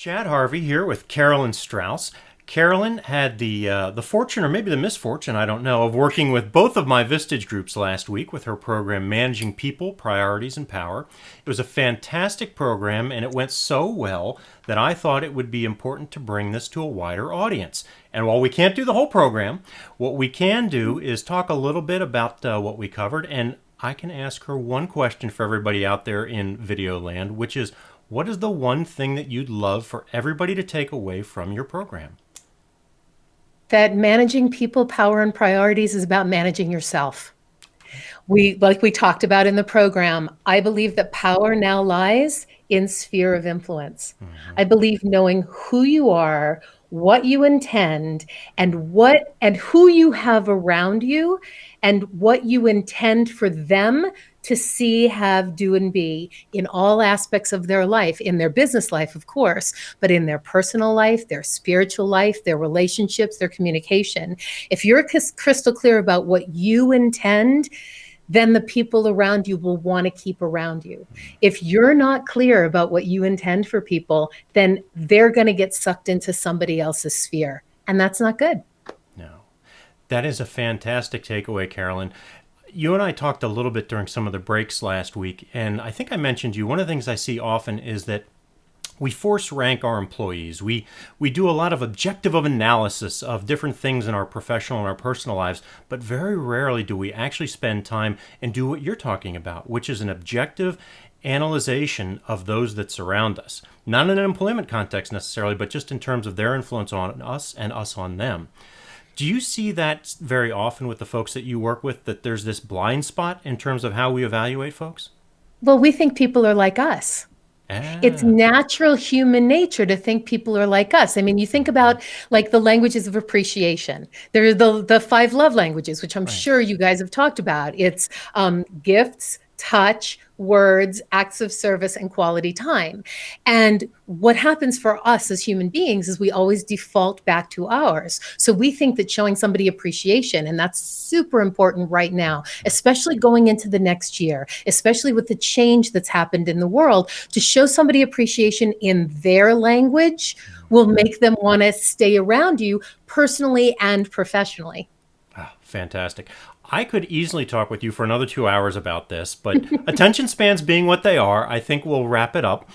Chad Harvey here with Carolyn Strauss. Carolyn had the fortune, or maybe the misfortune, I don't know, of working with both of my Vistage groups last week with her program Managing People, Priorities, and Power. It was a fantastic program, and it went so well that I thought it would be important to bring this to a wider audience. And while we can't do the whole program, what we can do is talk a little bit about what we covered, and I can ask her one question for everybody out there in video land, which is, what is the one thing that you'd love for everybody to take away from your program? That managing people, power, and priorities is about managing yourself. Like we talked about in the program, I believe that power now lies in sphere of influence. I believe knowing who you are, what you intend, and who you have around you, and what you intend for them to see, have, do, and be in all aspects of their life, in their business life, of course, but in their personal life, their spiritual life, their relationships, their communication. If you're crystal clear about what you intend, then the people around you will want to keep around you. If you're not clear about what you intend for people, then they're going to get sucked into somebody else's sphere. And that's not good. No. That is a fantastic takeaway, Carolyn. You and I talked a little bit during some of the breaks last week, and I think I mentioned to you, one of the things I see often is that we force rank our employees. We do a lot of objective analysis of different things in our professional and our personal lives, but very rarely do we actually spend time and do what you're talking about, which is an objective analyzation of those that surround us. Not in an employment context necessarily, but just in terms of their influence on us and us on them. Do you see that very often with the folks that you work with, that there's this blind spot in terms of how we evaluate folks? Well, we think people are like us. It's natural human nature to think people are like us. I mean, you think about like the languages of appreciation. There are the five love languages, which I'm sure you guys have talked about. It's gifts, touch, words, acts of service, and quality time. And what happens for us as human beings is we always default back to ours. So we think that showing somebody appreciation, and that's super important right now, especially going into the next year, especially with the change that's happened in the world, to show somebody appreciation in their language will make them want to stay around you personally and professionally. Ah, fantastic. I could easily talk with you for another 2 hours about this, but attention spans being what they are, I think we'll wrap it up.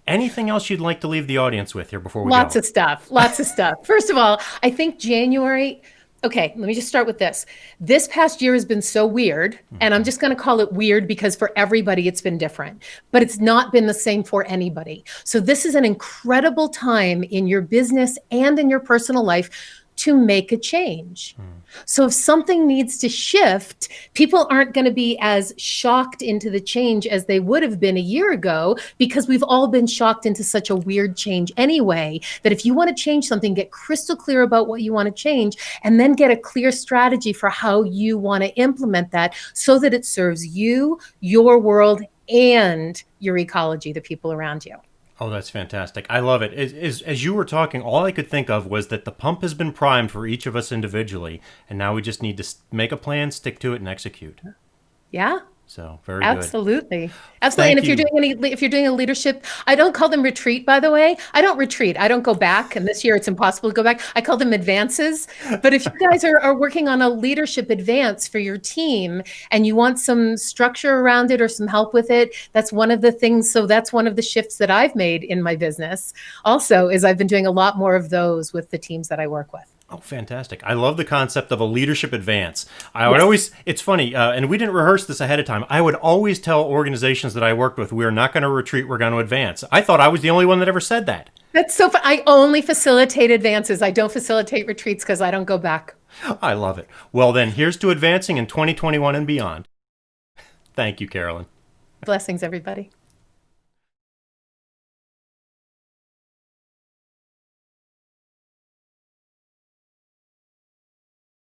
Anything else you'd like to leave the audience with here before we Lots go? of stuff. Lots of stuff. First of all, I think January. Okay, let me just start with this. This past year has been so weird, and I'm just going to call it weird because for everybody it's been different, but it's not been the same for anybody. So this is an incredible time in your business and in your personal life to make a change. So if something needs to shift, people aren't going to be as shocked into the change as they would have been a year ago, because we've all been shocked into such a weird change anyway, that if you want to change something, get crystal clear about what you want to change, and then get a clear strategy for how you want to implement that so that it serves you, your world, and your ecology, the people around you. Oh, that's fantastic. I love it. As you were talking, all I could think of was that the pump has been primed for each of us individually, and now we just need to make a plan, stick to it, and execute. Yeah. So very good. Absolutely. Absolutely. Thank And if you. if you're doing a leadership, I don't call them retreat, by the way. I don't retreat. I don't go back. And this year it's impossible to go back. I call them advances. But if you guys are working on a leadership advance for your team and you want some structure around it or some help with it, that's one of the things. So that's one of the shifts that I've made in my business also, is I've been doing a lot more of those with the teams that I work with. Oh, fantastic. I love the concept of a leadership advance. I would always, it's funny, and we didn't rehearse this ahead of time. I would always tell organizations that I worked with, we're not going to retreat, we're going to advance. I thought I was the only one that ever said that. That's so fun. I only facilitate advances. I don't facilitate retreats because I don't go back. I love it. Well, then, here's to advancing in 2021 and beyond. Thank you, Carolyn. Blessings, everybody.